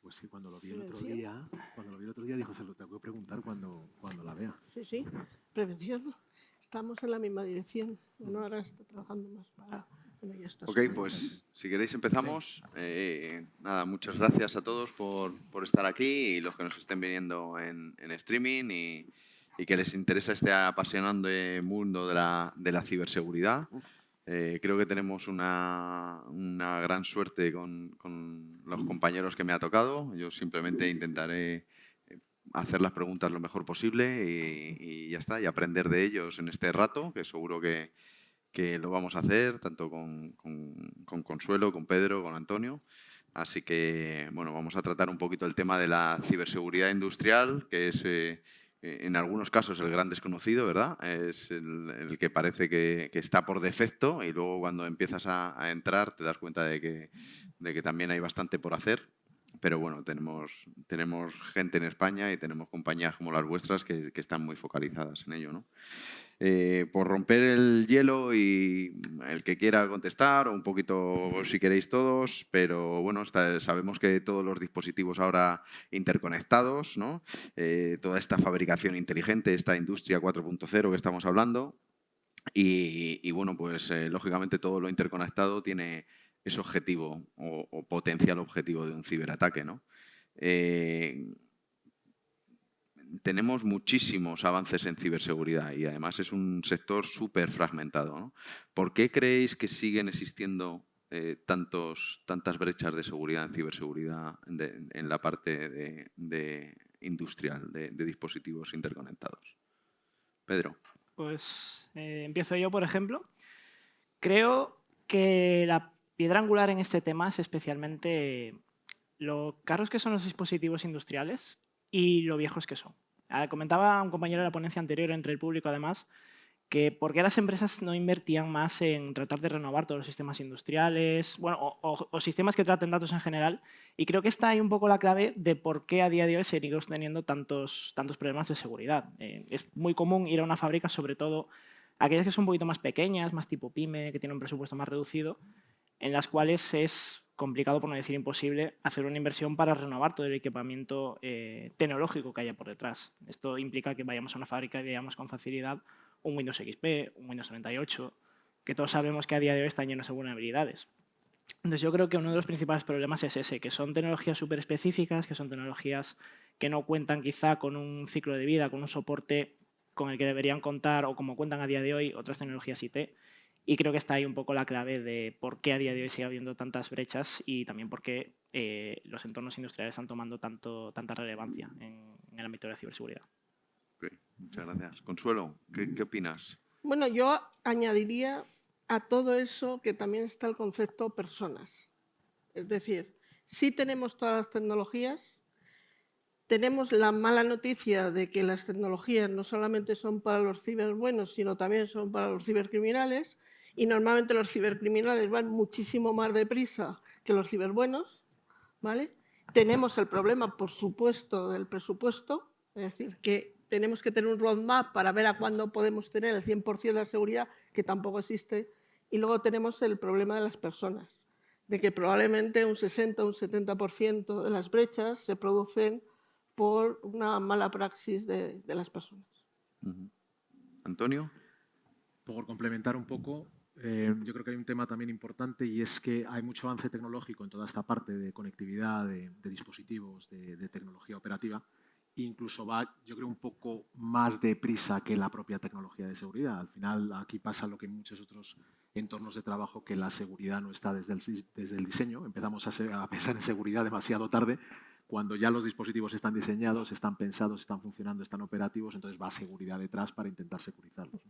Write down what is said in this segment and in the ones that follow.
Pues sí, cuando lo vi el otro día, dijo, se lo tengo que preguntar cuando la vea. Sí, sí, prevención. Estamos en la misma dirección. Bueno, ahora está trabajando más para... Bueno, ya está. Ok, pues si queréis empezamos. Nada, muchas gracias a todos por estar aquí y los que nos estén viniendo en streaming y que les interesa este apasionante mundo de la ciberseguridad. Creo que tenemos una gran suerte con los compañeros que me ha tocado. Yo simplemente intentaré hacer las preguntas lo mejor posible y ya está, y aprender de ellos en este rato, que seguro que lo vamos a hacer, tanto con Consuelo, con Pedro, con Antonio. Así que, bueno, vamos a tratar un poquito el tema de la ciberseguridad industrial, que es, en algunos casos, el gran desconocido, ¿verdad? Es el que parece que está por defecto y luego cuando empiezas a entrar te das cuenta de que también hay bastante por hacer. Pero bueno, tenemos gente en España y tenemos compañías como las vuestras que están muy focalizadas en ello, ¿no? Por romper el hielo y el que quiera contestar, o un poquito si queréis todos, pero bueno, sabemos que todos los dispositivos ahora interconectados, ¿no? Toda esta fabricación inteligente, esta industria 4.0 que estamos hablando, y bueno, pues lógicamente todo lo interconectado tiene ese objetivo o potencial objetivo de un ciberataque, ¿no? Tenemos muchísimos avances en ciberseguridad y además es un sector súper fragmentado, ¿no? ¿Por qué creéis que siguen existiendo tantas brechas de seguridad en ciberseguridad en la parte de industrial, de dispositivos interconectados? Pedro. Pues empiezo yo, por ejemplo. Creo que la piedra angular en este tema es especialmente lo caros que son los dispositivos industriales y lo viejos que son. Comentaba un compañero de la ponencia anterior, entre el público además, que por qué las empresas no invertían más en tratar de renovar todos los sistemas industriales, bueno, o sistemas que traten datos en general. Y creo que está ahí un poco la clave de por qué a día de hoy seguimos teniendo tantos problemas de seguridad. Es muy común ir a una fábrica, sobre todo aquellas que son un poquito más pequeñas, más tipo pyme, que tienen un presupuesto más reducido, en las cuales es complicado, por no decir imposible, hacer una inversión para renovar todo el equipamiento tecnológico que haya por detrás. Esto implica que vayamos a una fábrica y veamos con facilidad un Windows XP, un Windows 98, que todos sabemos que a día de hoy están llenos de vulnerabilidades. Entonces yo creo que uno de los principales problemas es ese, que son tecnologías súper específicas, que son tecnologías que no cuentan quizá con un ciclo de vida, con un soporte con el que deberían contar o como cuentan a día de hoy otras tecnologías IT. Y creo que está ahí un poco la clave de por qué a día de hoy sigue habiendo tantas brechas y también por qué los entornos industriales están tomando tanta relevancia en el ámbito de la ciberseguridad. Okay, muchas gracias. Consuelo, ¿qué opinas? Bueno, yo añadiría a todo eso que también está el concepto personas. Es decir, sí tenemos todas las tecnologías, tenemos la mala noticia de que las tecnologías no solamente son para los ciberbuenos, sino también son para los cibercriminales, y normalmente los cibercriminales van muchísimo más deprisa que los ciberbuenos, ¿vale? Tenemos el problema, por supuesto, del presupuesto, es decir, que tenemos que tener un roadmap para ver a cuándo podemos tener el 100% de la seguridad, que tampoco existe, y luego tenemos el problema de las personas, de que probablemente un 60 o un 70% de las brechas se producen por una mala praxis de las personas. Antonio. Por complementar un poco, yo creo que hay un tema también importante y es que hay mucho avance tecnológico en toda esta parte de conectividad, de dispositivos, de tecnología operativa. Incluso va, yo creo, un poco más deprisa que la propia tecnología de seguridad. Al final, aquí pasa lo que en muchos otros entornos de trabajo, que la seguridad no está desde el diseño. Empezamos a pensar en seguridad demasiado tarde, cuando ya los dispositivos están diseñados, están pensados, están funcionando, están operativos, entonces va seguridad detrás para intentar securizarlos.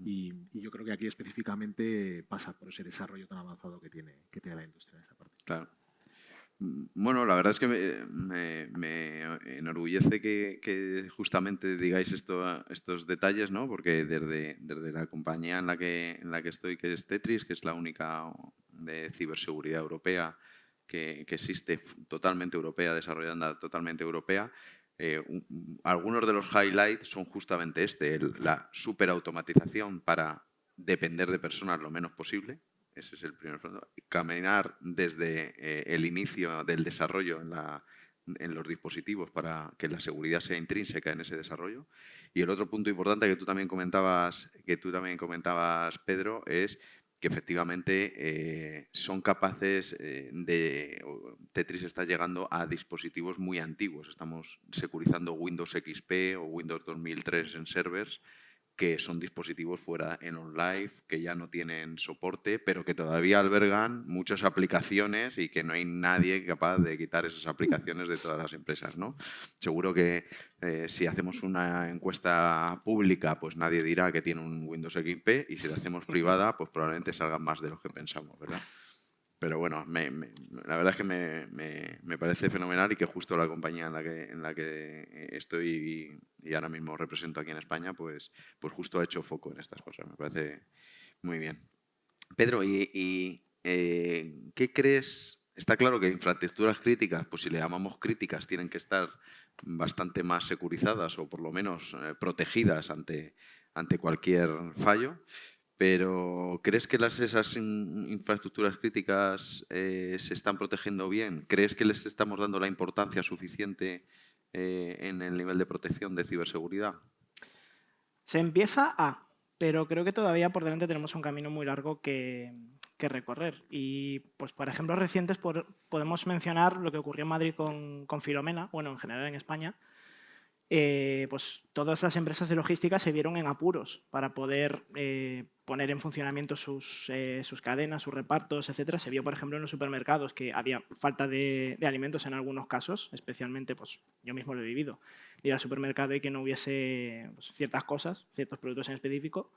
Y yo creo que aquí específicamente pasa por ese desarrollo tan avanzado que tiene la industria en esa parte. Claro. Bueno, la verdad es que me enorgullece que justamente digáis estos detalles, ¿no? Porque desde la compañía en la que estoy, que es Tetris, que es la única de ciberseguridad europea que existe, totalmente europea, desarrollada totalmente europea, algunos de los highlights son justamente la superautomatización para depender de personas lo menos posible. Ese es el primer punto. Caminar desde el inicio del desarrollo en los dispositivos para que la seguridad sea intrínseca en ese desarrollo. Y el otro punto importante que tú también comentabas, Pedro, es que efectivamente son capaces Tetris está llegando a dispositivos muy antiguos. Estamos securizando Windows XP o Windows 2003 en servers, que son dispositivos fuera en OnLive, que ya no tienen soporte, pero que todavía albergan muchas aplicaciones y que no hay nadie capaz de quitar esas aplicaciones de todas las empresas, ¿no? Seguro que si hacemos una encuesta pública, pues nadie dirá que tiene un Windows XP, y si la hacemos privada, pues probablemente salgan más de los que pensamos, ¿verdad? Pero bueno, la verdad es que me parece fenomenal, y que justo la compañía en la que estoy y ahora mismo represento aquí en España, pues justo ha hecho foco en estas cosas. Me parece muy bien. Pedro, ¿qué crees? Está claro que infraestructuras críticas, pues si le llamamos críticas, tienen que estar bastante más securizadas o por lo menos protegidas ante cualquier fallo. Pero ¿crees que esas infraestructuras críticas se están protegiendo bien? ¿Crees que les estamos dando la importancia suficiente en el nivel de protección de ciberseguridad? Se empieza pero creo que todavía por delante tenemos un camino muy largo que recorrer. Y, pues, por ejemplos recientes podemos mencionar lo que ocurrió en Madrid con Filomena, bueno, en general en España. Pues todas las empresas de logística se vieron en apuros para poder poner en funcionamiento sus cadenas, sus repartos, etc. Se vio, por ejemplo, en los supermercados que había falta de alimentos en algunos casos, especialmente, pues yo mismo lo he vivido, ir al supermercado y que no hubiese, pues, ciertas cosas, ciertos productos en específico.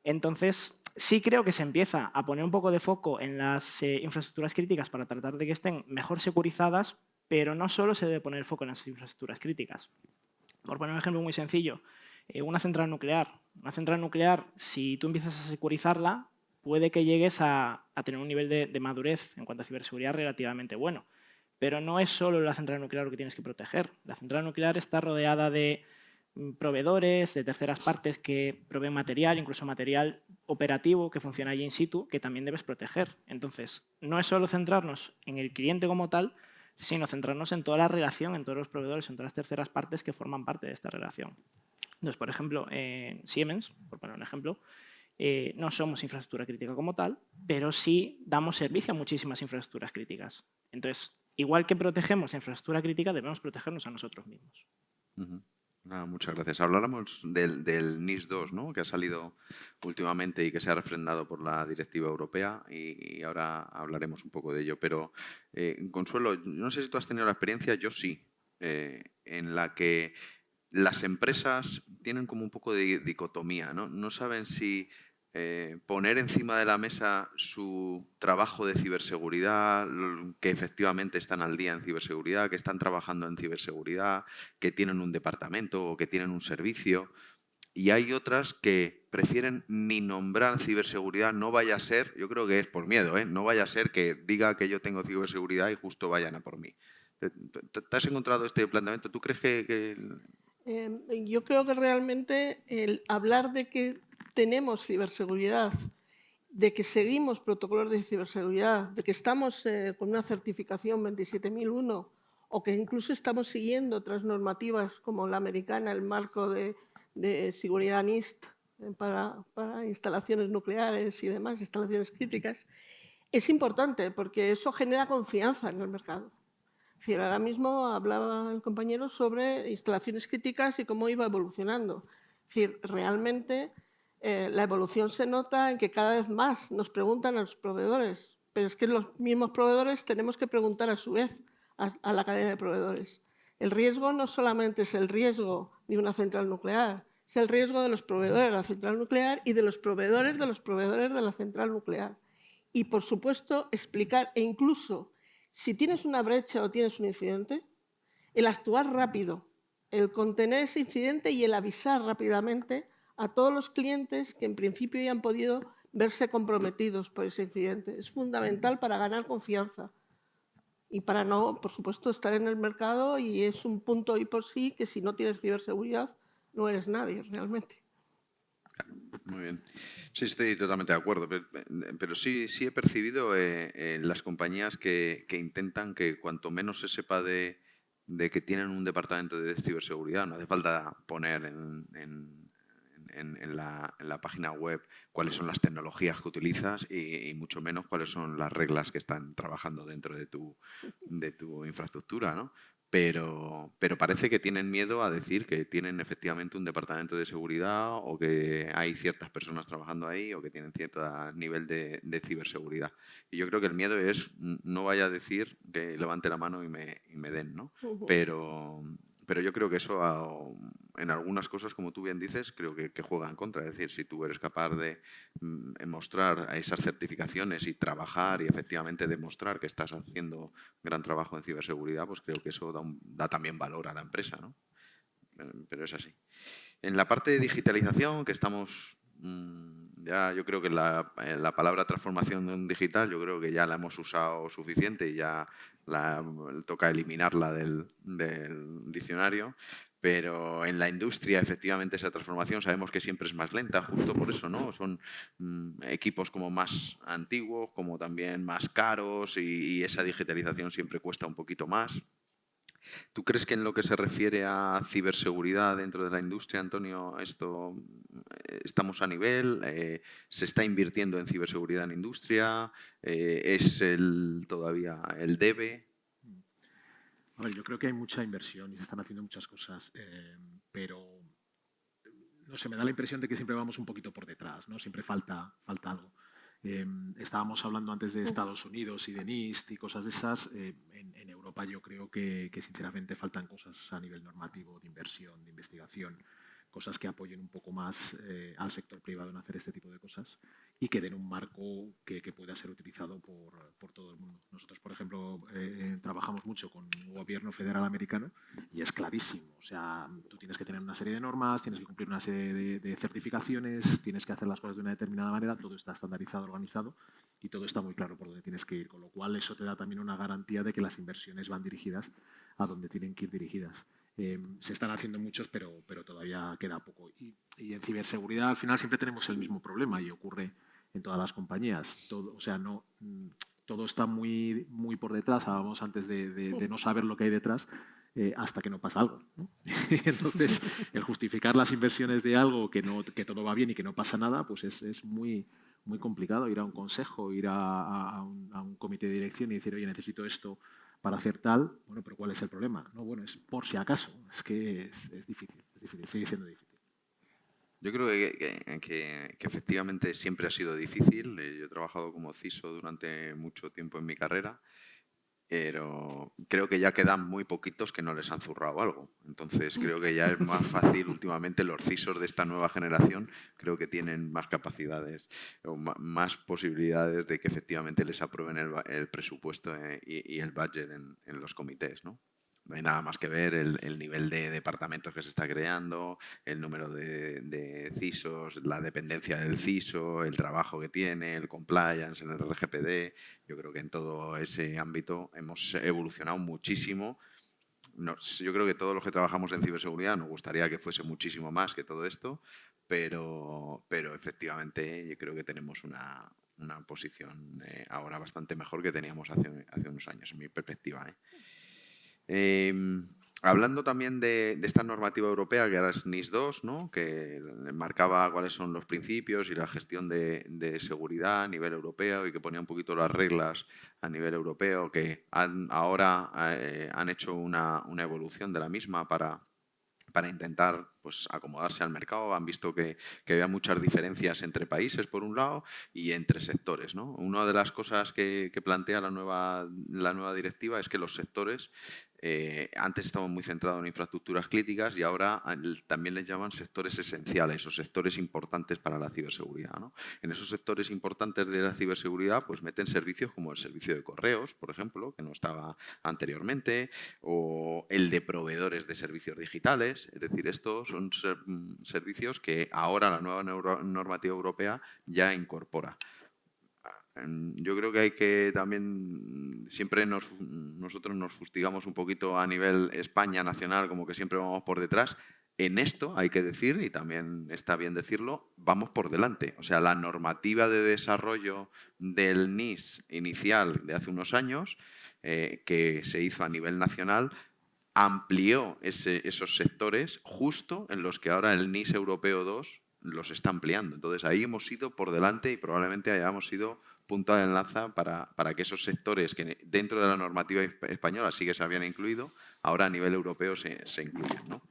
Entonces, sí creo que se empieza a poner un poco de foco en las infraestructuras críticas para tratar de que estén mejor securizadas, pero no solo se debe poner el foco en las infraestructuras críticas. Por poner un ejemplo muy sencillo, una central nuclear. Una central nuclear, si tú empiezas a securizarla, puede que llegues a tener un nivel de madurez en cuanto a ciberseguridad relativamente bueno. Pero no es solo la central nuclear lo que tienes que proteger. La central nuclear está rodeada de proveedores, de terceras partes que proveen material, incluso material operativo que funciona allí in situ, que también debes proteger. Entonces, no es solo centrarnos en el cliente como tal, sino centrarnos en toda la relación, en todos los proveedores, en todas las terceras partes que forman parte de esta relación. Entonces, por ejemplo, en Siemens, por poner un ejemplo, no somos infraestructura crítica como tal, pero sí damos servicio a muchísimas infraestructuras críticas. Entonces, igual que protegemos la infraestructura crítica, debemos protegernos a nosotros mismos. Muchas gracias. Habláramos del NIS2, ¿no?, que ha salido últimamente y que se ha refrendado por la directiva europea, y ahora hablaremos un poco de ello. Pero, Consuelo, no sé si tú has tenido la experiencia, yo sí, en la que las empresas tienen como un poco de dicotomía, ¿no? No saben si poner encima de la mesa su trabajo de ciberseguridad, que efectivamente están al día en ciberseguridad, que están trabajando en ciberseguridad, que tienen un departamento o que tienen un servicio. Y hay otras que prefieren ni nombrar ciberseguridad, no vaya a ser, yo creo que es por miedo, no vaya a ser que diga que yo tengo ciberseguridad y justo vayan a por mí. ¿Te has encontrado este planteamiento? ¿Tú crees que Yo creo que realmente el hablar de que tenemos ciberseguridad, de que seguimos protocolos de ciberseguridad, de que estamos con una certificación 27001 o que incluso estamos siguiendo otras normativas como la americana, el marco de seguridad NIST para instalaciones nucleares y demás, instalaciones críticas, es importante porque eso genera confianza en el mercado. Es decir, ahora mismo hablaba el compañero sobre instalaciones críticas y cómo iba evolucionando. Es decir, realmente la evolución se nota en que cada vez más nos preguntan a los proveedores, pero es que los mismos proveedores tenemos que preguntar a su vez a la cadena de proveedores. El riesgo no solamente es el riesgo de una central nuclear, es el riesgo de los proveedores de la central nuclear y de los proveedores de la central nuclear. Y, por supuesto, explicar e incluso si tienes una brecha o tienes un incidente, el actuar rápido, el contener ese incidente y el avisar rápidamente a todos los clientes que en principio ya han podido verse comprometidos por ese incidente. Es fundamental para ganar confianza y para no, por supuesto, estar en el mercado, y es un punto y por sí que si no tienes ciberseguridad no eres nadie realmente. Muy bien. Sí, estoy totalmente de acuerdo, pero sí he percibido en las compañías que intentan que cuanto menos se sepa de de que tienen un departamento de ciberseguridad. No hace falta poner en la página web cuáles son las tecnologías que utilizas y mucho menos cuáles son las reglas que están trabajando dentro de tu infraestructura, ¿no? Pero parece que tienen miedo a decir que tienen efectivamente un departamento de seguridad o que hay ciertas personas trabajando ahí o que tienen cierto nivel de ciberseguridad. Y yo creo que el miedo es no vaya a decir que levante la mano y me den, ¿no? Pero yo creo que eso en algunas cosas, como tú bien dices, creo que juega en contra. Es decir, si tú eres capaz de mostrar esas certificaciones y trabajar y efectivamente demostrar que estás haciendo gran trabajo en ciberseguridad, pues creo que eso da también valor a la empresa, ¿no? Pero es así. En la parte de digitalización, que estamos ya, yo creo que la palabra transformación digital, yo creo que ya la hemos usado suficiente y ya toca eliminarla del diccionario. Pero en la industria, efectivamente, esa transformación sabemos que siempre es más lenta, justo por eso, ¿no? Son equipos como más antiguos, como también más caros y esa digitalización siempre cuesta un poquito más. ¿Tú crees que en lo que se refiere a ciberseguridad dentro de la industria, Antonio, estamos a nivel? ¿Se está invirtiendo en ciberseguridad en industria? ¿Es todavía el debe? A ver, yo creo que hay mucha inversión y se están haciendo muchas cosas, pero no sé, me da la impresión de que siempre vamos un poquito por detrás, ¿no? Siempre falta algo. Estábamos hablando antes de Estados Unidos y de NIST y cosas de esas. En Europa yo creo que sinceramente faltan cosas a nivel normativo, de inversión, de investigación, cosas que apoyen un poco más al sector privado en hacer este tipo de cosas y que den un marco que pueda ser utilizado por todo el mundo. Nosotros, por ejemplo, trabajamos mucho con el gobierno federal americano y es clarísimo. O sea, tú tienes que tener una serie de normas, tienes que cumplir una serie de certificaciones, tienes que hacer las cosas de una determinada manera, todo está estandarizado, organizado y todo está muy claro por dónde tienes que ir, con lo cual eso te da también una garantía de que las inversiones van dirigidas a donde tienen que ir dirigidas. Se están haciendo muchos, pero todavía queda poco. Y en ciberseguridad al final siempre tenemos el mismo problema y ocurre en todas las compañías. Todo, o sea, todo está muy, muy por detrás. Hablábamos antes de no saber lo que hay detrás hasta que no pasa algo, ¿no? Entonces, el justificar las inversiones de algo que todo va bien y que no pasa nada, pues es muy, muy complicado. Ir a un consejo, ir a un comité de dirección y decir, oye, necesito esto para hacer tal. Bueno, pero ¿cuál es el problema? No, bueno, es por si acaso. Es que es difícil, sigue siendo difícil. Yo creo que efectivamente siempre ha sido difícil. Yo he trabajado como CISO durante mucho tiempo en mi carrera, pero creo que ya quedan muy poquitos que no les han zurrado algo. Entonces creo que ya es más fácil últimamente. Los CISOs de esta nueva generación creo que tienen más capacidades o más posibilidades de que efectivamente les aprueben el presupuesto y el budget en los comités, ¿no? No hay nada más que ver el nivel de departamentos que se está creando, el número de CISOs, la dependencia del CISO, el trabajo que tiene, el compliance en el RGPD. Yo creo que en todo ese ámbito hemos evolucionado muchísimo. Yo creo que todos los que trabajamos en ciberseguridad nos gustaría que fuese muchísimo más que todo esto, pero efectivamente yo creo que tenemos una posición ahora bastante mejor que teníamos hace unos años, en mi perspectiva, ¿eh? Hablando también de esta normativa europea, que ahora es NIS2, ¿no? Que marcaba cuáles son los principios y la gestión de seguridad a nivel europeo y que ponía un poquito las reglas a nivel europeo, que ahora han hecho una evolución de la misma para intentar pues, acomodarse al mercado. Han visto que había muchas diferencias entre países, por un lado, y entre sectores, ¿no? Una de las cosas que plantea la nueva directiva es que los sectores antes estaban muy centrados en infraestructuras críticas y ahora también les llaman sectores esenciales o sectores importantes para la ciberseguridad, ¿no? En esos sectores importantes de la ciberseguridad pues meten servicios como el servicio de correos, por ejemplo, que no estaba anteriormente, o el de proveedores de servicios digitales. Es decir, estos son servicios que ahora la nueva normativa europea ya incorpora. Yo creo que hay que también, siempre nosotros nos fustigamos un poquito a nivel España nacional, como que siempre vamos por detrás. En esto hay que decir, y también está bien decirlo, vamos por delante. O sea, la normativa de desarrollo del NIS inicial de hace unos años, que se hizo a nivel nacional, amplió esos sectores justo en los que ahora el NIS Europeo 2 los está ampliando. Entonces ahí hemos ido por delante y probablemente hayamos sido punta de lanza para que esos sectores que dentro de la normativa española sí que se habían incluido, ahora a nivel europeo se incluyen, ¿no?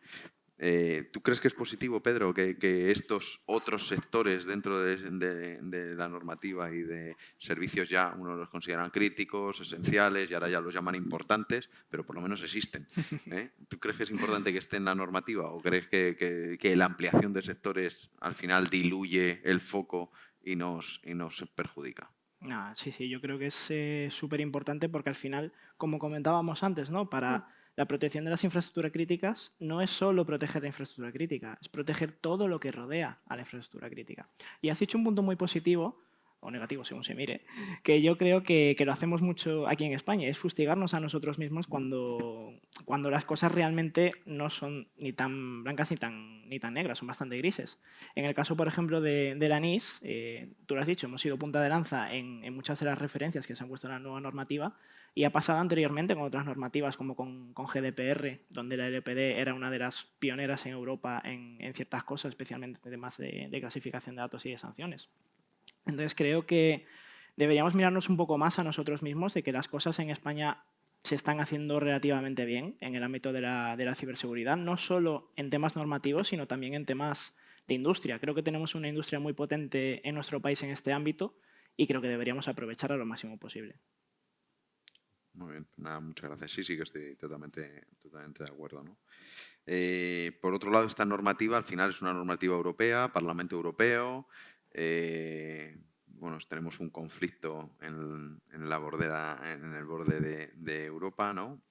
¿Tú crees que es positivo, Pedro, que estos otros sectores dentro de la normativa y de servicios ya uno los consideran críticos, esenciales y ahora ya los llaman importantes, pero por lo menos existen? ¿Tú crees que es importante que esté en la normativa o crees que la ampliación de sectores al final diluye el foco y nos perjudica? Sí, yo creo que es súper importante porque al final, como comentábamos antes, ¿no? Para la protección de las infraestructuras críticas no es solo proteger la infraestructura crítica, es proteger todo lo que rodea a la infraestructura crítica. Y has dicho un punto muy positivo, o negativo según se mire, que yo creo que lo hacemos mucho aquí en España, es fustigarnos a nosotros mismos cuando las cosas realmente no son ni tan blancas ni tan negras, son bastante grises. En el caso, por ejemplo, de la NIS, tú lo has dicho, hemos sido punta de lanza en muchas de las referencias que se han puesto en la nueva normativa y ha pasado anteriormente con otras normativas como con GDPR, donde la LPD era una de las pioneras en Europa en ciertas cosas, especialmente en temas de clasificación de datos y de sanciones. Entonces creo que deberíamos mirarnos un poco más a nosotros mismos de que las cosas en España se están haciendo relativamente bien en el ámbito de la ciberseguridad, no solo en temas normativos, sino también en temas de industria. Creo que tenemos una industria muy potente en nuestro país en este ámbito y creo que deberíamos aprovecharla lo máximo posible. Muy bien, nada, muchas gracias. Sí, que estoy totalmente de acuerdo, ¿no? Por otro lado, esta normativa al final es una normativa europea, Parlamento Europeo. Bueno, tenemos un conflicto en la bordera, en el borde de Europa, ¿no?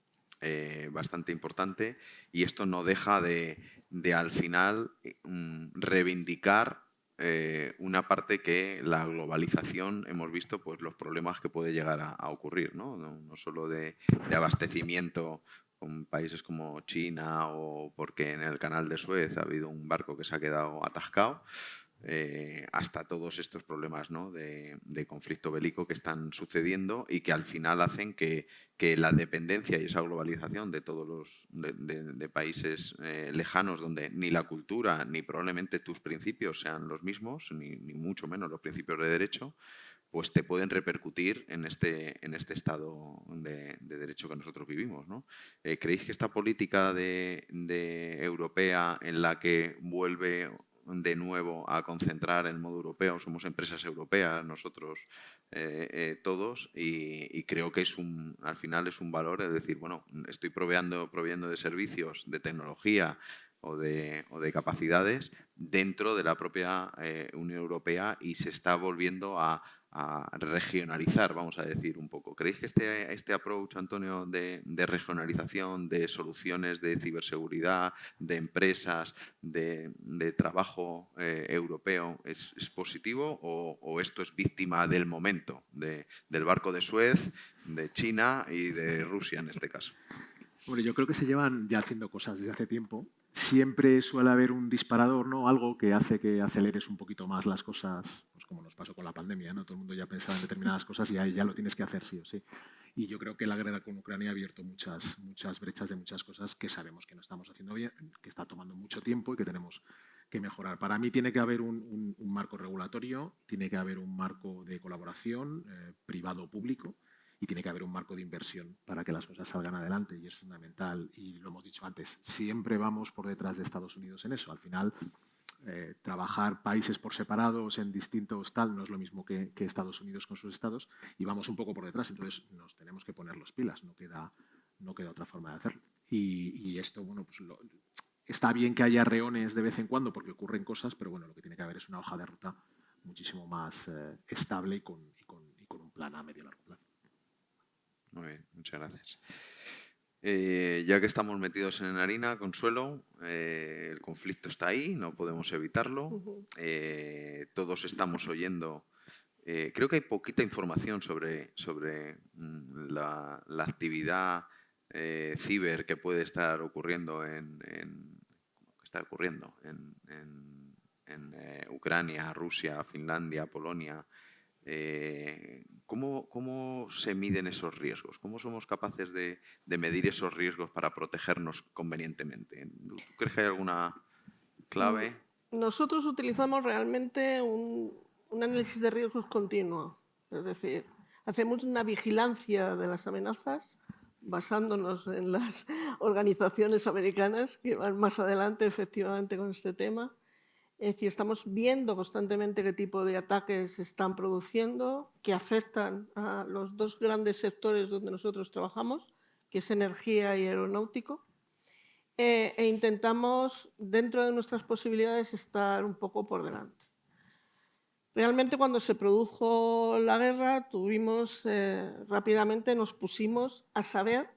Bastante importante, y esto no deja de al final reivindicar una parte que la globalización hemos visto pues los problemas que puede llegar a ocurrir, ¿no? No solo de abastecimiento con países como China o porque en el canal de Suez ha habido un barco que se ha quedado atascado, hasta todos estos problemas, ¿no? de conflicto bélico que están sucediendo y que al final hacen que la dependencia y esa globalización de todos los de países lejanos donde ni la cultura ni probablemente tus principios sean los mismos, ni mucho menos los principios de derecho, pues te pueden repercutir en este estado de derecho que nosotros vivimos, ¿no? ¿Creéis que esta política europea en la que vuelve de nuevo a concentrar el modo europeo, somos empresas europeas nosotros todos, y creo que al final es un valor, es decir, bueno, estoy proveyendo de servicios, de tecnología o de capacidades dentro de la propia Unión Europea y se está volviendo a regionalizar, vamos a decir un poco. ¿Creéis que este approach, Antonio, de regionalización, de soluciones de ciberseguridad, de empresas, de trabajo europeo es positivo o esto es víctima del momento, del barco de Suez, de China y de Rusia en este caso? Hombre, yo creo que se llevan ya haciendo cosas desde hace tiempo. Siempre suele haber un disparador, ¿no? Algo que hace que aceleres un poquito más las cosas, pues como nos pasó con la pandemia, ¿no? Todo el mundo ya pensaba en determinadas cosas y ahí ya lo tienes que hacer sí o sí. Y yo creo que la guerra con Ucrania ha abierto muchas brechas de muchas cosas que sabemos que no estamos haciendo bien, que está tomando mucho tiempo y que tenemos que mejorar. Para mí tiene que haber un marco regulatorio, tiene que haber un marco de colaboración privado-público, y tiene que haber un marco de inversión para que las cosas salgan adelante y es fundamental. Y lo hemos dicho antes, siempre vamos por detrás de Estados Unidos en eso. Al final, trabajar países por separados en distintos tal no es lo mismo que Estados Unidos con sus estados y vamos un poco por detrás. Entonces, nos tenemos que poner las pilas, no queda otra forma de hacerlo. Y esto, bueno, pues está bien que haya reones de vez en cuando porque ocurren cosas, pero bueno, lo que tiene que haber es una hoja de ruta muchísimo más estable y con un plan a medio y largo plazo. Muy bien, muchas gracias. Ya que estamos metidos en harina, Consuelo, el conflicto está ahí, no podemos evitarlo. Todos estamos oyendo. Creo que hay poquita información sobre la actividad ciber que puede estar ocurriendo en Ucrania, Rusia, Finlandia, Polonia. ¿Cómo se miden esos riesgos? ¿Cómo somos capaces de medir esos riesgos para protegernos convenientemente? ¿Tú crees que hay alguna clave? Nosotros utilizamos realmente un análisis de riesgos continuo. Es decir, hacemos una vigilancia de las amenazas basándonos en las organizaciones americanas que van más adelante efectivamente con este tema. Es decir, estamos viendo constantemente qué tipo de ataques se están produciendo, que afectan a los dos grandes sectores donde nosotros trabajamos, que es energía y aeronáutico. E intentamos, dentro de nuestras posibilidades, estar un poco por delante. Realmente, cuando se produjo la guerra, rápidamente nos pusimos a saber,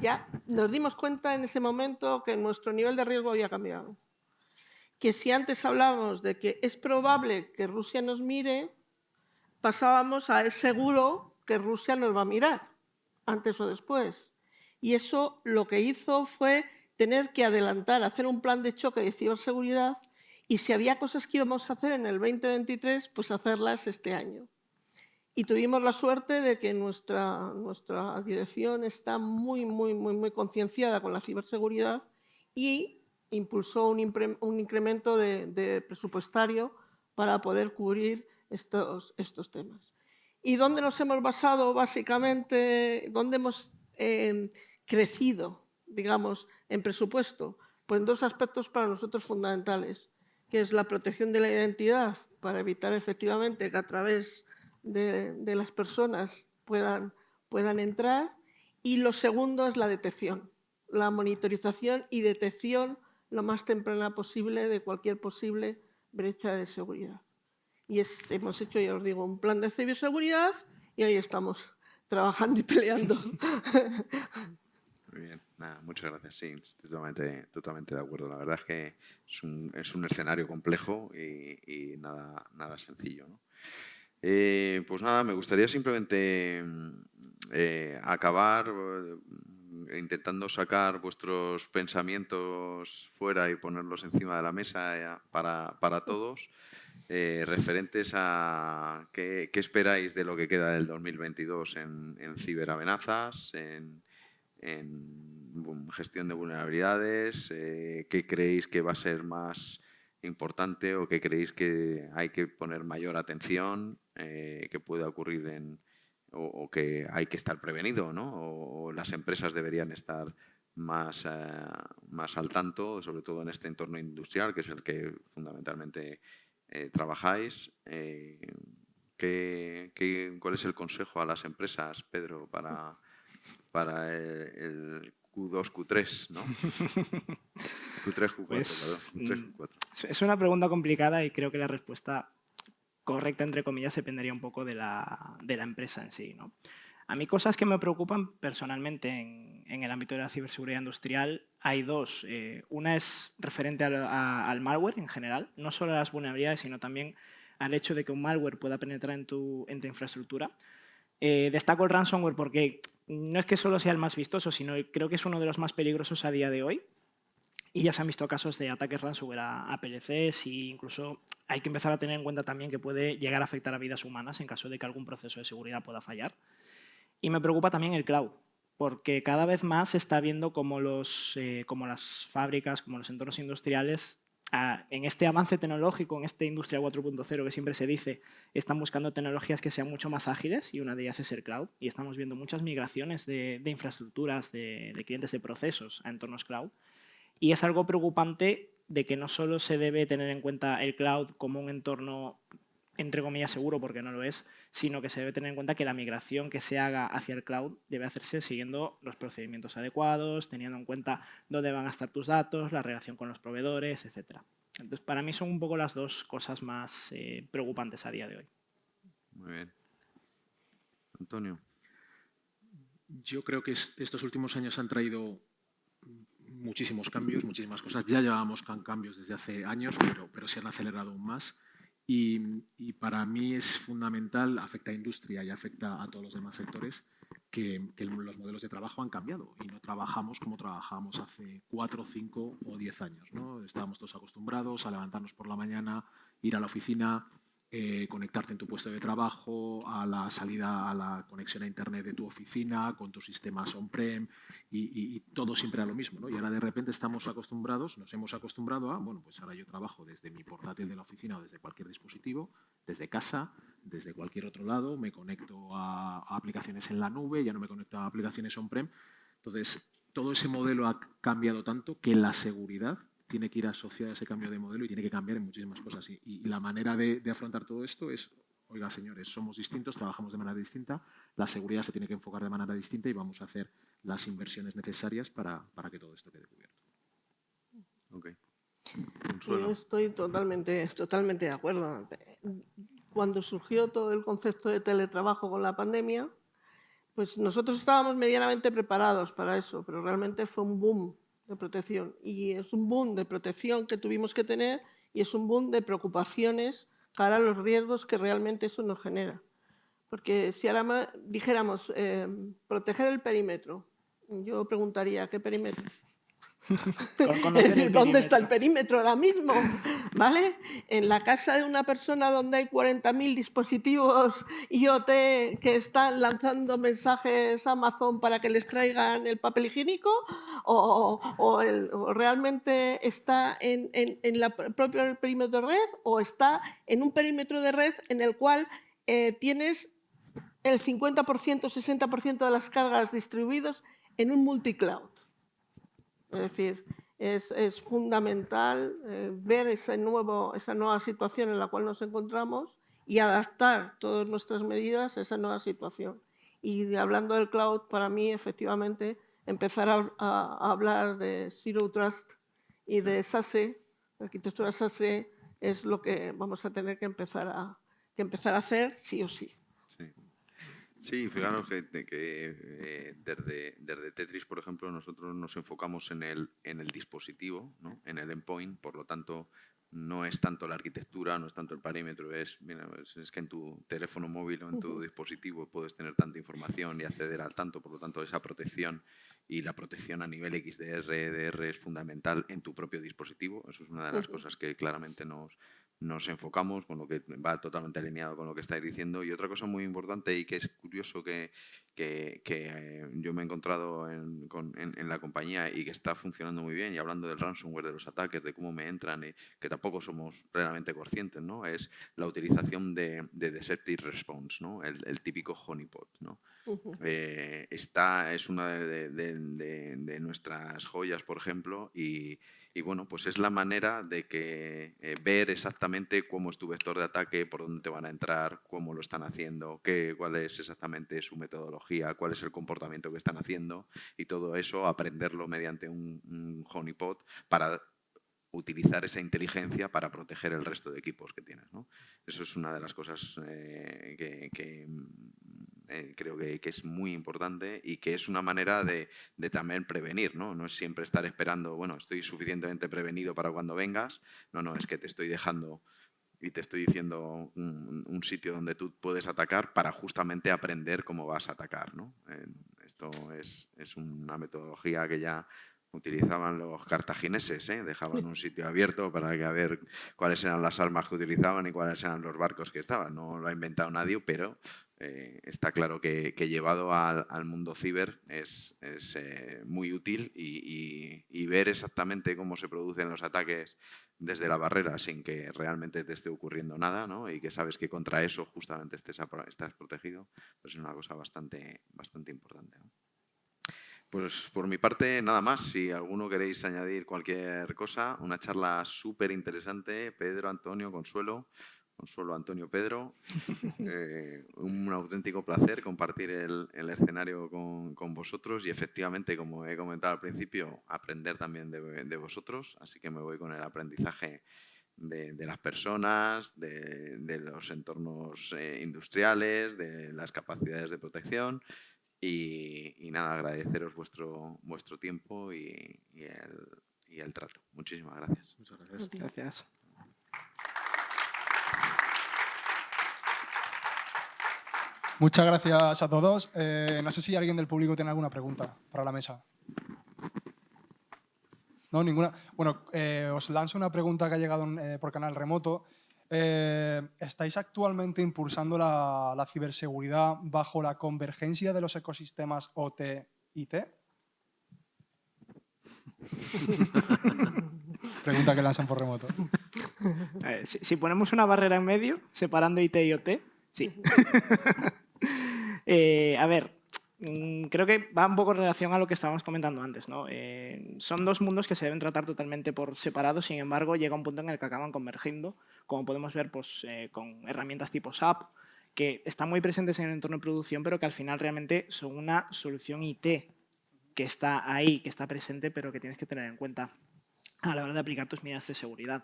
ya nos dimos cuenta en ese momento que nuestro nivel de riesgo había cambiado. Que si antes hablábamos de que es probable que Rusia nos mire, pasábamos a es seguro que Rusia nos va a mirar, antes o después. Y eso lo que hizo fue tener que adelantar, hacer un plan de choque de ciberseguridad y si había cosas que íbamos a hacer en el 2023, pues hacerlas este año. Y tuvimos la suerte de que nuestra dirección está muy concienciada con la ciberseguridad y impulsó un incremento de presupuestario para poder cubrir estos temas. ¿Y dónde nos hemos basado básicamente? ¿Dónde hemos crecido, digamos, en presupuesto? Pues en dos aspectos para nosotros fundamentales, que es la protección de la identidad para evitar efectivamente que a través de las personas puedan entrar, y lo segundo es la detección, la monitorización y detección lo más temprana posible de cualquier posible brecha de seguridad. Y hemos hecho, ya os digo, un plan de ciberseguridad y ahí estamos trabajando y peleando. Muy bien, nada, muchas gracias. Sí, estoy totalmente de acuerdo. La verdad es que es un escenario complejo y nada sencillo, ¿no? Pues nada, me gustaría simplemente acabar intentando sacar vuestros pensamientos fuera y ponerlos encima de la mesa para todos, referentes a qué esperáis de lo que queda del 2022 en ciberamenazas, en gestión de vulnerabilidades, qué creéis que va a ser más importante o qué creéis que hay que poner mayor atención, que pueda ocurrir o que hay que estar prevenido, ¿no? O las empresas deberían estar más al tanto, sobre todo en este entorno industrial, que es el que fundamentalmente trabajáis. ¿Cuál es el consejo a las empresas, Pedro, para el Q2, Q3, ¿no? Q3, Q4, Pues, perdón. Q3, Q4. es una pregunta complicada y creo que la respuesta correcta, entre comillas, dependería un poco de la empresa en sí, ¿no? A mí cosas que me preocupan personalmente en el ámbito de la ciberseguridad industrial hay dos. Una es referente al malware en general, no solo a las vulnerabilidades, sino también al hecho de que un malware pueda penetrar en tu infraestructura. Destaco el ransomware porque no es que solo sea el más vistoso, sino creo que es uno de los más peligrosos a día de hoy. Y ya se han visto casos de ataques ransomware a PLCs e incluso hay que empezar a tener en cuenta también que puede llegar a afectar a vidas humanas en caso de que algún proceso de seguridad pueda fallar. Y me preocupa también el cloud, porque cada vez más se está viendo como las fábricas, como los entornos industriales, en este avance tecnológico, en esta industria 4.0 que siempre se dice, están buscando tecnologías que sean mucho más ágiles y una de ellas es el cloud. Y estamos viendo muchas migraciones de infraestructuras, de clientes de procesos a entornos cloud. Y es algo preocupante de que no solo se debe tener en cuenta el cloud como un entorno, entre comillas, seguro, porque no lo es, sino que se debe tener en cuenta que la migración que se haga hacia el cloud debe hacerse siguiendo los procedimientos adecuados, teniendo en cuenta dónde van a estar tus datos, la relación con los proveedores, etc. Entonces, para mí son un poco las dos cosas más preocupantes a día de hoy. Muy bien. Antonio. Yo creo que estos últimos años han traído muchísimos cambios, muchísimas cosas. Ya llevábamos cambios desde hace años, pero se han acelerado aún más. Y para mí es fundamental, afecta a industria y afecta a todos los demás sectores, que los modelos de trabajo han cambiado y no trabajamos como trabajábamos hace 4, 5 o 10 años, ¿no? Estábamos todos acostumbrados a levantarnos por la mañana, ir a la oficina, conectarte en tu puesto de trabajo, a la salida, a la conexión a Internet de tu oficina, con tus sistemas on-prem y todo siempre a lo mismo, ¿no? Y ahora de repente nos hemos acostumbrado a, bueno, pues ahora yo trabajo desde mi portátil de la oficina o desde cualquier dispositivo, desde casa, desde cualquier otro lado, me conecto a aplicaciones en la nube, ya no me conecto a aplicaciones on-prem. Entonces, todo ese modelo ha cambiado tanto que la seguridad tiene que ir asociada a ese cambio de modelo y tiene que cambiar en muchísimas cosas. Y la manera de afrontar todo esto es, oiga, señores, somos distintos, trabajamos de manera distinta, la seguridad se tiene que enfocar de manera distinta y vamos a hacer las inversiones necesarias para que todo esto quede cubierto. Ok. Yo estoy totalmente de acuerdo. Cuando surgió todo el concepto de teletrabajo con la pandemia, pues nosotros estábamos medianamente preparados para eso, pero realmente fue un boom de protección. Y es un boom de protección que tuvimos que tener y es un boom de preocupaciones cara a los riesgos que realmente eso nos genera. Porque si ahora dijéramos proteger el perímetro, yo preguntaría, ¿qué perímetro? ¿Dónde está el perímetro ahora mismo? ¿Vale? En la casa de una persona donde hay 40.000 dispositivos IoT que están lanzando mensajes a Amazon para que les traigan el papel higiénico, o realmente está en el propio perímetro de red, o está en un perímetro de red en el cual tienes el 50%, 60% de las cargas distribuidos en un multicloud. Es decir, es fundamental ver esa nueva situación en la cual nos encontramos y adaptar todas nuestras medidas a esa nueva situación. Y hablando del cloud, para mí, efectivamente, empezar a hablar de Zero Trust y de SASE, la arquitectura SASE, es lo que vamos a tener que empezar a hacer sí o sí. Sí, fijaros que desde Tetris, por ejemplo, nosotros nos enfocamos en el dispositivo, ¿no? En el endpoint, por lo tanto, no es tanto la arquitectura, no es tanto el parámetro, es que en tu teléfono móvil o en tu dispositivo puedes tener tanta información y acceder al tanto, por lo tanto, esa protección y la protección a nivel XDR, EDR es fundamental en tu propio dispositivo. Eso es una de las cosas que claramente nos enfocamos, con lo que va totalmente alineado con lo que estáis diciendo. Y otra cosa muy importante y que es curioso que yo me he encontrado en la compañía y que está funcionando muy bien, y hablando del ransomware, de los ataques, de cómo me entran, y que tampoco somos plenamente conscientes, ¿no? Es la utilización de Deceptive Response, ¿no? El típico honeypot, ¿no? Esta es una de nuestras joyas, por ejemplo, y bueno, pues es la manera de que ver exactamente cómo es tu vector de ataque, por dónde te van a entrar, cómo lo están haciendo, cuál es exactamente su metodología, cuál es el comportamiento que están haciendo, y todo eso aprenderlo mediante un honeypot para utilizar esa inteligencia para proteger el resto de equipos que tienes, ¿no? Eso es una de las cosas que creo que es muy importante y que es una manera de también prevenir, ¿no? No es siempre estar esperando, bueno, estoy suficientemente prevenido para cuando vengas. No, es que te estoy dejando y te estoy diciendo un sitio donde tú puedes atacar para justamente aprender cómo vas a atacar, ¿no? Esto es una metodología que ya utilizaban los cartagineses, dejaban un sitio abierto para ver cuáles eran las armas que utilizaban y cuáles eran los barcos que estaban. No lo ha inventado nadie, pero está claro que llevado al mundo ciber es muy útil, y ver exactamente cómo se producen los ataques desde la barrera sin que realmente te esté ocurriendo nada, ¿no? Y que sabes que contra eso justamente estás protegido, pues es una cosa bastante importante, ¿no? Pues por mi parte, nada más. Si alguno queréis añadir cualquier cosa, una charla súper interesante. Pedro, Antonio, Consuelo, Antonio, Pedro. Un auténtico placer compartir el escenario con vosotros y efectivamente, como he comentado al principio, aprender también de vosotros. Así que me voy con el aprendizaje de las personas, de los entornos industriales, de las capacidades de protección. Y nada, agradeceros vuestro tiempo y el trato. Muchísimas gracias. Muchas gracias. Gracias. Muchas gracias a todos. No sé si alguien del público tiene alguna pregunta para la mesa. ¿No? Ninguna. Bueno, os lanzo una pregunta que ha llegado por canal remoto. ¿Estáis actualmente impulsando la ciberseguridad bajo la convergencia de los ecosistemas OT-IT? Pregunta que lanzan por remoto. Si ponemos una barrera en medio, separando IT y OT, sí. A ver, creo que va un poco en relación a lo que estábamos comentando antes, ¿no? Son dos mundos que se deben tratar totalmente por separado, sin embargo, llega un punto en el que acaban convergiendo, como podemos ver pues, con herramientas tipo SAP, que están muy presentes en el entorno de producción, pero que al final realmente son una solución IT que está ahí, que está presente, pero que tienes que tener en cuenta a la hora de aplicar tus medidas de seguridad.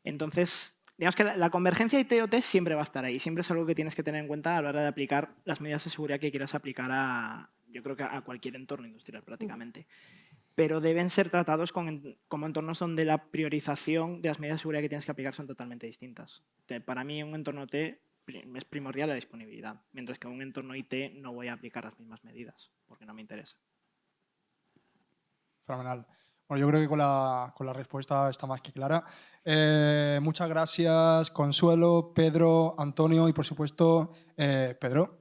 Entonces, digamos que la convergencia IT-OT siempre va a estar ahí, siempre es algo que tienes que tener en cuenta a la hora de aplicar las medidas de seguridad que quieras aplicar yo creo que a cualquier entorno industrial prácticamente. Pero deben ser tratados como entornos donde la priorización de las medidas de seguridad que tienes que aplicar son totalmente distintas. Para mí, en un entorno OT es primordial la disponibilidad, mientras que en un entorno IT no voy a aplicar las mismas medidas, porque no me interesa. Fenomenal. Bueno, yo creo que con la respuesta está más que clara. Muchas gracias, Consuelo, Pedro, Antonio y, por supuesto, Pedro.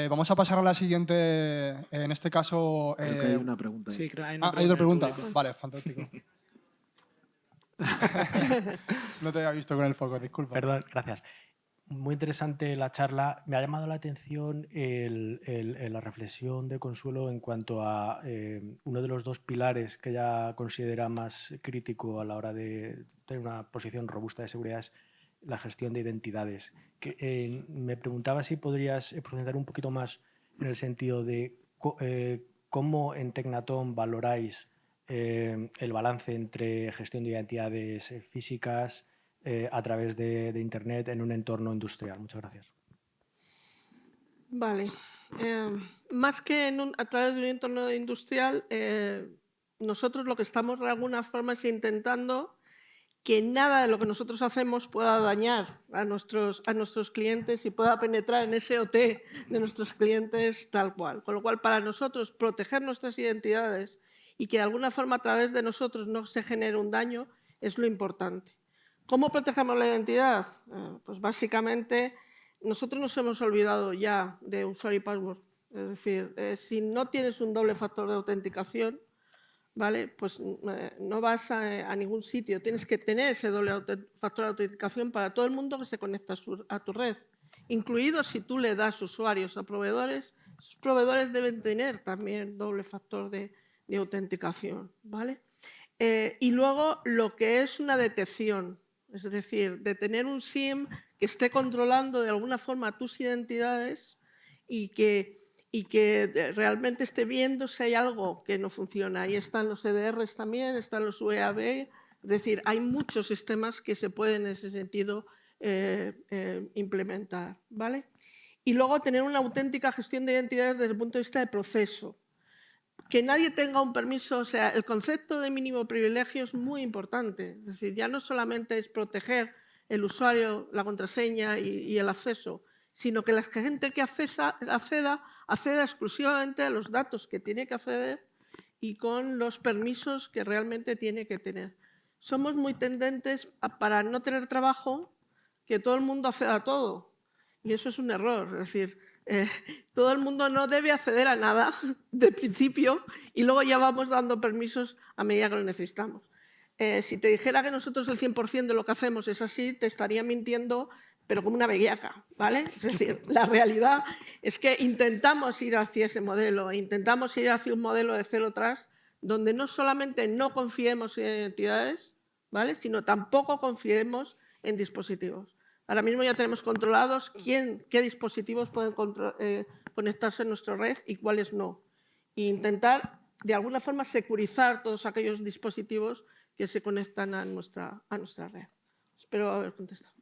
Vamos a pasar a la siguiente, en este caso... Creo que hay una pregunta ahí. Sí, creo que hay ¿hay otra pregunta? del público. Vale, fantástico. No te había visto con el foco, disculpa. Perdón, gracias. Muy interesante la charla. Me ha llamado la atención la reflexión de Consuelo en cuanto a uno de los dos pilares que ella considera más crítico a la hora de tener una posición robusta de seguridad es la gestión de identidades. Me preguntaba si podrías profundizar un poquito más en el sentido de cómo en Tecnatom valoráis el balance entre gestión de identidades físicas a través de Internet en un entorno industrial. Muchas gracias. Vale. Más que a través de un entorno industrial, nosotros lo que estamos de alguna forma es intentando que nada de lo que nosotros hacemos pueda dañar a nuestros clientes y pueda penetrar en ese OT de nuestros clientes tal cual. Con lo cual, para nosotros, proteger nuestras identidades y que de alguna forma a través de nosotros no se genere un daño es lo importante. ¿Cómo protegemos la identidad? Pues básicamente nosotros nos hemos olvidado ya de usuario y password. Es decir, si no tienes un doble factor de autenticación, ¿vale? Pues no vas a ningún sitio. Tienes que tener ese doble factor de autenticación para todo el mundo que se conecta a tu red. Incluido si tú le das usuarios a proveedores, esos proveedores deben tener también doble factor de autenticación, ¿vale? Y luego lo que es una detección. Es decir, de tener un SIEM que esté controlando de alguna forma tus identidades y que realmente esté viendo si hay algo que no funciona. Ahí están los EDRs también, están los UEAB. Es decir, hay muchos sistemas que se pueden en ese sentido implementar, ¿vale? Y luego tener una auténtica gestión de identidades desde el punto de vista de proceso. Que nadie tenga un permiso, o sea, el concepto de mínimo privilegio es muy importante. Es decir, ya no solamente es proteger el usuario, la contraseña y el acceso, sino que la gente que acceda exclusivamente a los datos que tiene que acceder y con los permisos que realmente tiene que tener. Somos muy tendentes para no tener trabajo que todo el mundo acceda a todo. Y eso es un error. Es decir, todo el mundo no debe acceder a nada de principio y luego ya vamos dando permisos a medida que lo necesitamos. Si te dijera que nosotros el 100% de lo que hacemos es así, te estaría mintiendo, pero como una bellaca, ¿vale? Es decir, la realidad es que intentamos ir hacia ese modelo, intentamos ir hacia un modelo de cero trust, donde no solamente no confiemos en identidades, ¿vale? Sino tampoco confiemos en dispositivos. Ahora mismo ya tenemos controlados qué dispositivos pueden conectarse en nuestra red y cuáles no. E intentar, de alguna forma, securizar todos aquellos dispositivos que se conectan a nuestra red. Espero haber contestado.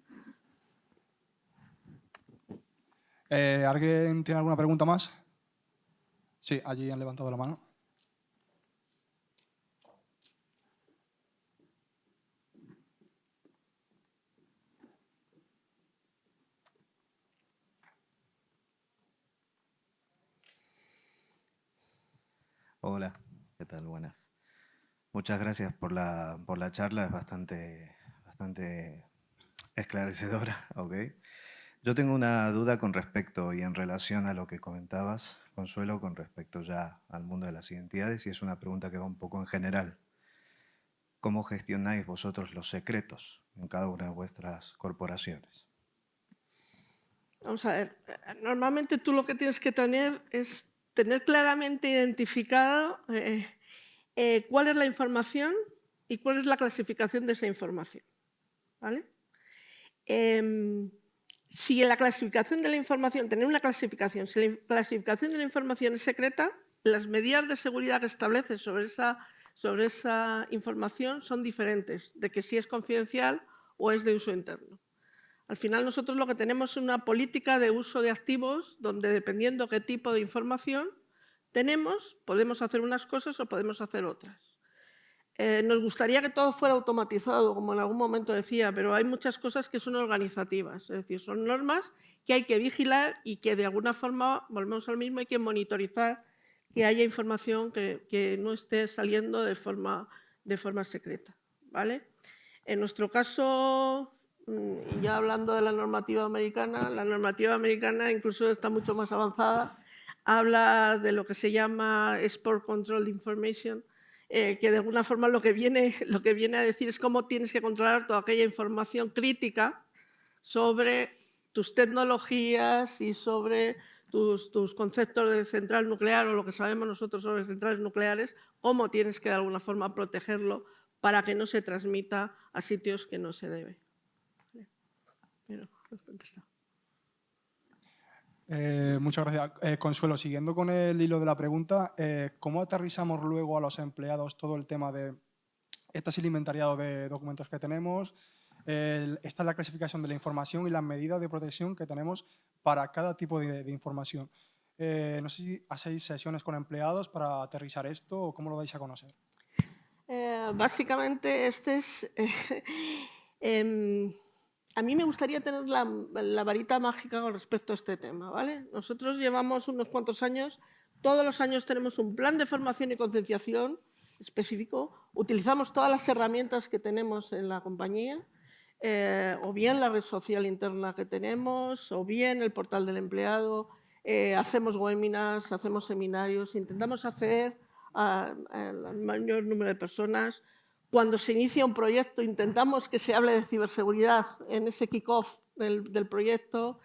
¿Alguien tiene alguna pregunta más? Sí, allí han levantado la mano. Hola, ¿qué tal? Buenas. Muchas gracias por la charla, es bastante esclarecedora, ok. Yo tengo una duda con respecto y en relación a lo que comentabas, Consuelo, con respecto ya al mundo de las identidades, y es una pregunta que va un poco en general. ¿Cómo gestionáis vosotros los secretos en cada una de vuestras corporaciones? Vamos a ver, normalmente tú lo que tienes que tener es tener claramente identificado cuál es la información y cuál es la clasificación de esa información, ¿vale? Si en la clasificación de la información, tener una clasificación, si la clasificación de la información es secreta, las medidas de seguridad que estableces sobre esa información son diferentes de que si es confidencial o es de uso interno. Al final nosotros lo que tenemos es una política de uso de activos donde dependiendo qué tipo de información tenemos, podemos hacer unas cosas o podemos hacer otras. Nos gustaría que todo fuera automatizado, como en algún momento decía, pero hay muchas cosas que son organizativas, es decir, son normas que hay que vigilar y que de alguna forma, volvemos al mismo, hay que monitorizar que haya información que no esté saliendo de forma secreta, ¿vale? En nuestro caso, ya hablando de la normativa americana incluso está mucho más avanzada, habla de lo que se llama Export Control Information, que de alguna forma lo que viene a decir es cómo tienes que controlar toda aquella información crítica sobre tus tecnologías y sobre tus conceptos de central nuclear o lo que sabemos nosotros sobre centrales nucleares, cómo tienes que de alguna forma protegerlo para que no se transmita a sitios que no se debe. Pero, contestado. Muchas gracias. Consuelo, siguiendo con el hilo de la pregunta, ¿cómo aterrizamos luego a los empleados todo el tema de este inventariado de documentos que tenemos? Esta es la clasificación de la información y las medidas de protección que tenemos para cada tipo de información. No sé si hacéis sesiones con empleados para aterrizar esto o cómo lo dais a conocer. Básicamente, a mí me gustaría tener la varita mágica con respecto a este tema, ¿vale? Nosotros llevamos unos cuantos años, todos los años tenemos un plan de formación y concienciación específico, utilizamos todas las herramientas que tenemos en la compañía, o bien la red social interna que tenemos, o bien el portal del empleado, hacemos webinars, hacemos seminarios, intentamos acceder al mayor número de personas. Cuando se inicia un proyecto intentamos que se hable de ciberseguridad en ese kick-off del proyecto,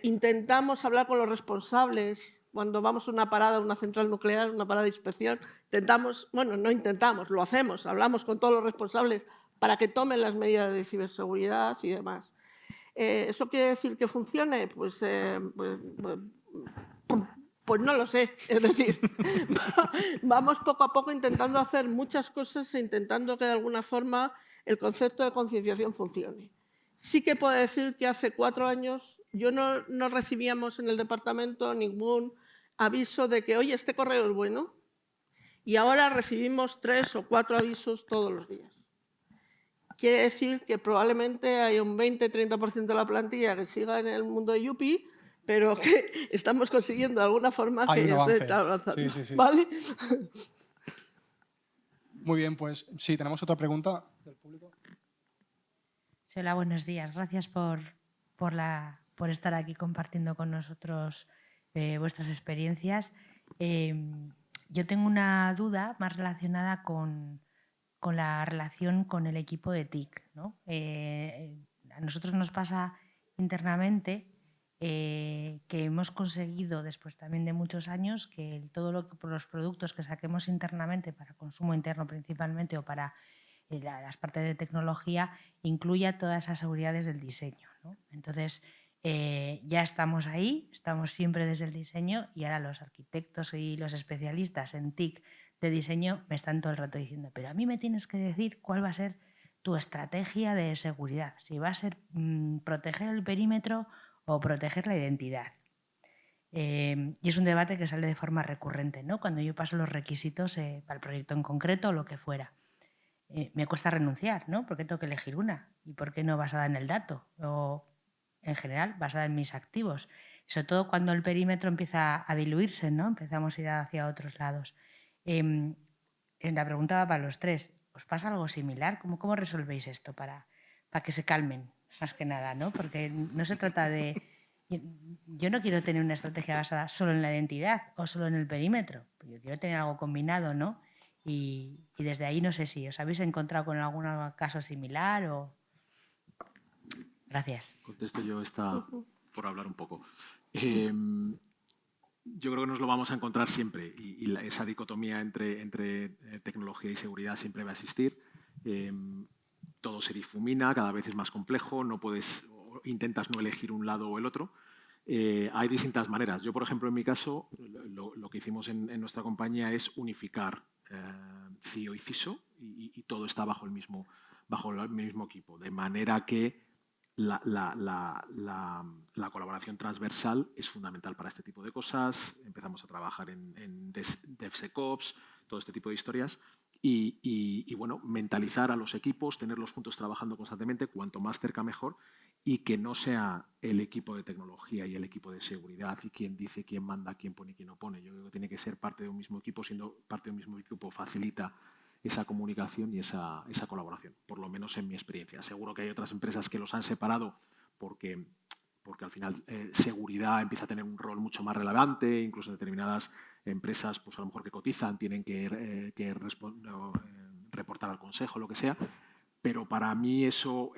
intentamos hablar con los responsables cuando vamos a una parada, una central nuclear, una parada de inspección, lo hacemos, hablamos con todos los responsables para que tomen las medidas de ciberseguridad y demás. ¿Eso quiere decir que funcione? Pues no lo sé, es decir, vamos poco a poco intentando hacer muchas cosas e intentando que de alguna forma el concepto de concienciación funcione. Sí que puedo decir que hace 4 años no recibíamos en el departamento ningún aviso de que, oye, este correo es bueno, y ahora recibimos 3 o 4 avisos todos los días. Quiere decir que probablemente hay un 20-30% de la plantilla que siga en el mundo de Yupi, pero que estamos consiguiendo de alguna forma Hay que un se avance. está avanzando. Sí. ¿Vale? Muy bien, pues sí, tenemos otra pregunta del público. Sí, hola, buenos días. Gracias por estar aquí compartiendo con nosotros vuestras experiencias. Yo tengo una duda más relacionada con la relación con el equipo de TIC, ¿no? A nosotros nos pasa internamente que hemos conseguido, después también de muchos años, que los productos que saquemos internamente para consumo interno principalmente o para las partes de tecnología, incluya todas esas seguridades del diseño, ¿no? Entonces, ya estamos ahí, estamos siempre desde el diseño y ahora los arquitectos y los especialistas en TIC de diseño me están todo el rato diciendo, pero a mí me tienes que decir cuál va a ser tu estrategia de seguridad, si va a ser proteger el perímetro o proteger la identidad. Y es un debate que sale de forma recurrente, ¿no? Cuando yo paso los requisitos para el proyecto en concreto o lo que fuera. Me cuesta renunciar, ¿no? ¿Por qué tengo que elegir una? ¿Y por qué no basada en el dato? O, en general, basada en mis activos. Sobre todo cuando el perímetro empieza a diluirse, ¿no? Empezamos a ir hacia otros lados. La pregunta va para los tres. ¿Os pasa algo similar? ¿Cómo resolvéis esto para que se calmen más que nada, ¿no? Porque no se trata de... Yo no quiero tener una estrategia basada solo en la identidad o solo en el perímetro. Yo quiero tener algo combinado, ¿no? Y desde ahí no sé si os habéis encontrado con algún caso similar o... Gracias. Contesto yo esta por hablar un poco. Yo creo que nos lo vamos a encontrar siempre y esa dicotomía entre tecnología y seguridad siempre va a existir. Todo se difumina, cada vez es más complejo, no puedes, intentas no elegir un lado o el otro. Hay distintas maneras. Yo, por ejemplo, en mi caso, lo que hicimos en nuestra compañía es unificar CIO y CISO y todo está bajo el mismo equipo, de manera que la colaboración transversal es fundamental para este tipo de cosas. Empezamos a trabajar en DevSecOps, todo este tipo de historias. Y bueno, mentalizar a los equipos, tenerlos juntos trabajando constantemente, cuanto más cerca mejor, y que no sea el equipo de tecnología y el equipo de seguridad y quién dice, quién manda, quién pone y quién no pone. Yo creo que tiene que ser parte de un mismo equipo, siendo parte de un mismo equipo facilita esa comunicación y esa colaboración, por lo menos en mi experiencia. Seguro que hay otras empresas que los han separado porque al final seguridad empieza a tener un rol mucho más relevante, incluso determinadas empresas, pues a lo mejor que cotizan, tienen que reportar al consejo, lo que sea, pero para mí eso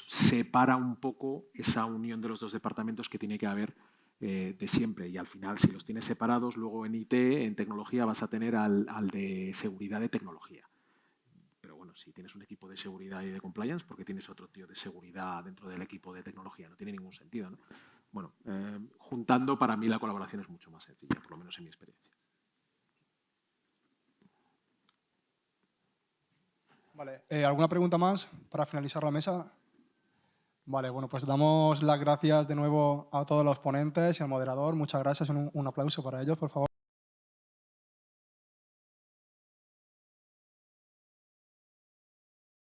separa un poco esa unión de los dos departamentos que tiene que haber de siempre, y al final si los tienes separados, luego en IT, en tecnología, vas a tener al de seguridad de tecnología. Pero bueno, si tienes un equipo de seguridad y de compliance, ¿por qué tienes otro tío de seguridad dentro del equipo de tecnología? No tiene ningún sentido, ¿no? Bueno, juntando, para mí la colaboración es mucho más sencilla, por lo menos en mi experiencia. Vale, ¿alguna pregunta más para finalizar la mesa? Vale, bueno, pues damos las gracias de nuevo a todos los ponentes y al moderador. Muchas gracias. Un aplauso para ellos, por favor.